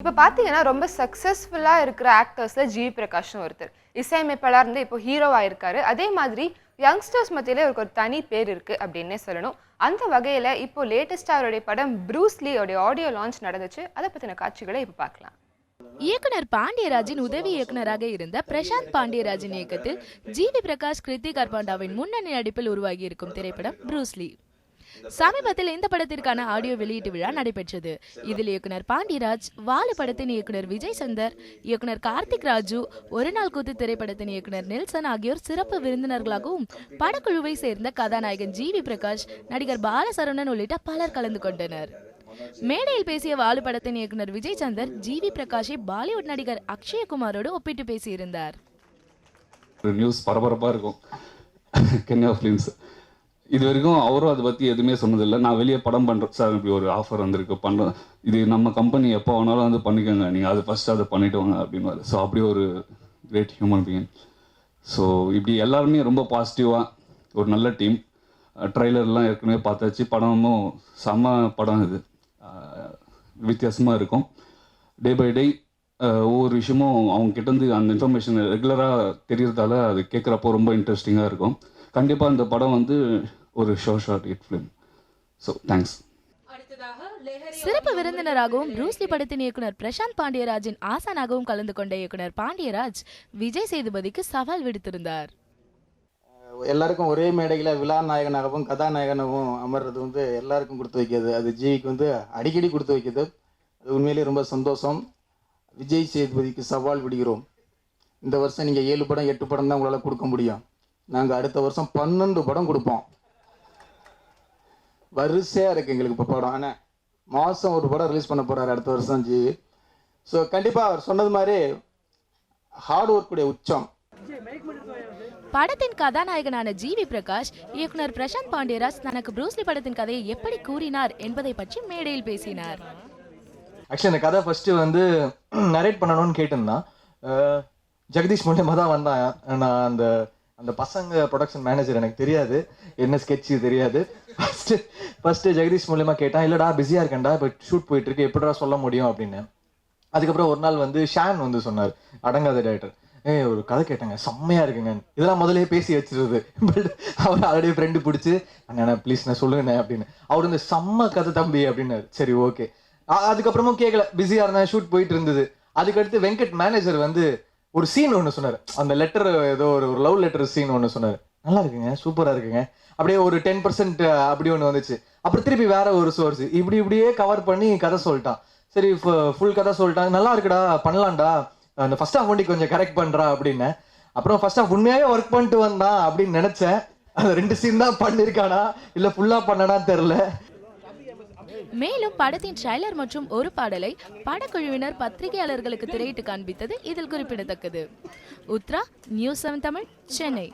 இப்ப பார்த்தீங்கன்னா, ரொம்ப சக்சஸ்ஃபுல்லா இருக்கிற ஆக்டர்ஸ்ல ஜி.வி. பிரகாஷ்னு ஒருத்தர். இசையமைப்பாளரா இருந்து இப்போ ஹீரோவா இருக்காரு. அதே மாதிரி யங்ஸ்டர்ஸ் மத்தியில இவருக்கு ஒரு தனி பேர் இருக்கு அப்டின்னே சொல்லணும். அந்த வகையில இப்போ லேட்டஸ்ட்டா அவருடைய படம் ப்ரூஸ் லீ உடைய ஆடியோ லான்ச் நடந்துச்சு. அத பத்தின காட்சிகள இப்ப பார்க்கலாம். இயக்குனர் பாண்டியராஜின் உதவி இயக்குனராக இருந்த பிரசாந்த் பாண்டியராஜின் இயக்கத்தில் ஜி.வி. பிரகாஷ், கிருத்திக் அர்பாண்டாவின் முன்னணி நடிப்பில் உருவாகி இருக்கும் திரைப்படம் ப்ரூஸ் லீ. சமீபத்தில் இந்த படத்திற்கான ஆடியோ வெளியீட்டு விழா நடைபெற்றது. இதில் இயக்குனர் பாண்டியராஜ், வாலு படத்தின் இயக்குனர் விஜய் சந்தர், இயக்குனர் கார்த்திக் ராஜு, ஒரு நாள் கூத்து திரைப்படத்தின் இயக்குனர் நெல்சன் ஆகியோர் சிறப்பு விருந்தினர்களாகவும் படக்குழுவை சேர்ந்த கதாநாயகன் ஜி.வி. பிரகாஷ், நடிகர் பாலசரவணன் உள்ளிட்ட பலர் கலந்து கொண்டனர். மேடையில் பேசிய வாலு படத்தின் இயக்குனர் விஜய் சந்தர், ஜி.வி. பிரகாஷை பாலிவுட் நடிகர் அக்ஷயகுமாரோடு ஒப்பிட்டு பேசியிருந்தார். நியூஸ் பரபரப்பாக இருக்கும். கென்யா ஃபிலிம்ஸ் இது வரைக்கும் அவரும் அதை பற்றி எதுவுமே சொன்னதில்லை. நான் வெளியே படம் பண்ணுறேன் சார், இப்படி ஒரு ஆஃபர் வந்திருக்கு, பண்ணுறேன், இது நம்ம கம்பெனி எப்போ வேணாலும் வந்து பண்ணிக்கோங்க, நீங்கள் அது ஃபஸ்ட்டு அதை பண்ணிவிட்டு வாங்க அப்படின்னு. ஸோ அப்படி ஒரு கிரேட் ஹியூமன் பீயிங். ஸோ இப்படி எல்லாருமே ரொம்ப பாசிட்டிவாக ஒரு நல்ல டீம். ட்ரெய்லர்லாம் ஏற்கனவே பார்த்தாச்சு. படமும் செம்ம படம். இது வித்தியாசமாக இருக்கும். டே பை டே ஒவ்வொரு விஷயமும் அவங்க கிட்டேருந்து அந்த இன்ஃபர்மேஷன் ரெகுலராக தெரியறதால அது கேட்குறப்போ ரொம்ப இன்ட்ரெஸ்டிங்காக இருக்கும். கண்டிப்பாக இந்த படம் வந்து ஒரு short hit film. So thanks. சிறப்பு விருந்தினராகவும் ப்ரூஸ் லீ படத்தின் இயக்குனர் பிரசாந்த் பாண்டியராஜின் ஆசானாகவும் கலந்து கொண்ட இயக்குனர் பாண்டியராஜ், விஜய் சேதுபதிக்கு சவால் விடுத்திருந்தார். எல்லாருக்கும் ஒரே மேடையில் விழா நாயகனாகவும் கதாநாயகனாகவும் அமர்றது வந்து எல்லாருக்கும் கொடுத்து வைக்கிறது. அது ஜிவிக்கு வந்து அடிக்கடி கொடுத்து வைக்கிறது. அது உண்மையிலேயே ரொம்ப சந்தோஷம். விஜய் சேதுபதிக்கு சவால் விடுகிறோம். இந்த வருஷம் நீங்கள் 7 படம் 8 படம் தான் உங்களால் கொடுக்க முடியும். நாங்கள் அடுத்த வருஷம் 12 படம் கொடுப்போம். வரிசையாக இருக்குது எங்களுக்கு இப்போ படம். ஆனால் மாதம் ஒரு படம் ரிலீஸ் பண்ண போகிறாரு அடுத்த வருஷம் ஜிவி. ஸோ கண்டிப்பாக அவர் சொன்னது மாதிரி ஹார்ட் ஒர்க்குடைய உச்சம். படத்தின் கதாநாயகனான ஜி.வி. பிரகாஷ், இயக்குனர் பிரசாந்த் பாண்டியராஜ் தனக்கு ப்ரூஸ் லீ படத்தின் கதையை எப்படி கூறினார் என்பதை பற்றி மேடையில் பேசினார். ஆக்சுவலி அந்த கதை ஃபர்ஸ்ட் வந்து நரேட் பண்ணணும்னு கேட்டிருந்தான். ஜெகதீஷ் மூலியமா தான் வந்தான். நான் அந்த பசங்க ப்ரொடக்ஷன் மேனேஜர் எனக்கு தெரியாது, என்ன ஸ்கெட்ச் தெரியாது. ஃபர்ஸ்ட் ஜெகதீஷ் மூலியமா கேட்டான். இல்லடா பிஸியா இருக்கேன்டா, இப்போ ஷூட் போயிட்டு இருக்கு, எப்படிடா சொல்ல முடியும் அப்படின்னு. அதுக்கப்புறம் ஒரு நாள் வந்து ஷான் வந்து சொன்னார், அடங்காத டைரக்டர், ஒரு கதை கேட்டாங்க, செம்மையா இருக்குங்க. இதெல்லாம் முதலே பேசி வச்சிருது. பட் அவர் ஆல்ரெடி ஃப்ரெண்டு பிடிச்சி, அண்ணா ப்ளீஸ் நான் சொல்லுங்கண்ணே அப்படின்னு. அவர் இந்த செம்ம கதை தம்பி அப்படின்னாரு. சரி ஓகே. அதுக்கப்புறமும் கேட்கல, பிஸியா இருந்தேன், ஷூட் போயிட்டு இருந்தது. அதுக்கடுத்து வெங்கட் மேனேஜர் வந்து ஒரு சீன் ஒன்று சொன்னார். அந்த லெட்டர் ஏதோ ஒரு லவ் லெட்டர் சீன் ஒன்று சொன்னார். நல்லா இருக்குங்க, சூப்பராக இருக்குங்க. அப்படியே ஒரு 10% அப்படி ஒன்று வந்துச்சு. அப்புறம் திருப்பி வேற ஒரு சோர்ஸ் இப்படியே கவர் பண்ணி கதை சொல்லிட்டான். சரி ஃபுல் கதை சொல்லிட்டான். நல்லா இருக்குடா, பண்ணலாம்டா, அந்த ஃபர்ஸ்ட் ஹாஃப் வண்டி கொஞ்சம் கரெக்ட் பண்றா அப்படின்னு. அப்புறம் ஃபர்ஸ்ட் ஹாஃப் உண்மையாவே ஒர்க் பண்ணிட்டு வந்தான் அப்படின்னு நினைச்சேன். அது 2 சீன் தான் பண்ணிருக்கானா இல்ல ஃபுல்லா பண்ணனா தெரியல. மேலும் படத்தின் ட்ரைலர் மற்றும் ஒரு பாடலை படக்குழுவினர் பத்திரிகையாளர்களுக்கு திரையிட்டு காண்பித்தது இதில் குறிப்பிடத்தக்கது. உத்ரா, நியூஸ் 7 தமிழ், சென்னை.